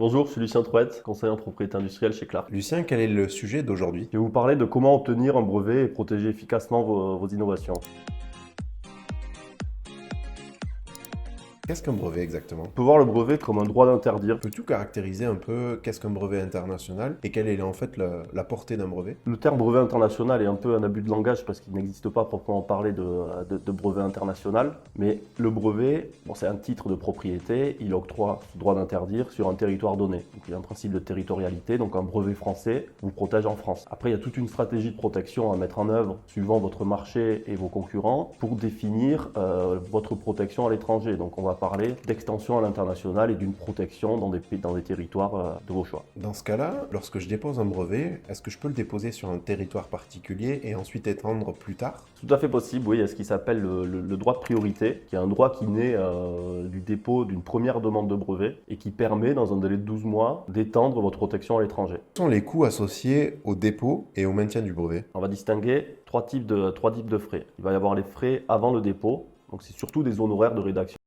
Bonjour, je suis Lucien Trouette, conseiller en propriété industrielle chez Clark. Lucien, quel est le sujet d'aujourd'hui? Je vais vous parler de comment obtenir un brevet et protéger efficacement vos innovations. Qu'est-ce qu'un brevet exactement? On peut voir le brevet comme un droit d'interdire. Peux-tu caractériser un peu qu'est-ce qu'un brevet international et quelle est en fait la portée d'un brevet? Le terme brevet international est un peu un abus de langage parce qu'il n'existe pas proprement parler de brevet international. Mais le brevet, c'est un titre de propriété, il octroie ce droit d'interdire sur un territoire donné. Donc il y a un principe de territorialité, donc un brevet français vous protège en France. Après, il y a toute une stratégie de protection à mettre en œuvre suivant votre marché et vos concurrents pour définir votre protection à l'étranger. Donc on va parler d'extension à l'international et d'une protection dans des territoires de vos choix. Dans ce cas-là, lorsque je dépose un brevet, est-ce que je peux le déposer sur un territoire particulier et ensuite étendre plus tard? Tout à fait possible, oui, il y a ce qui s'appelle le droit de priorité, qui est un droit qui naît du dépôt d'une première demande de brevet et qui permet, dans un délai de 12 mois, d'étendre votre protection à l'étranger. Quels sont les coûts associés au dépôt et au maintien du brevet? On va distinguer trois types de frais. Il va y avoir les frais avant le dépôt, donc c'est surtout des honoraires de rédaction.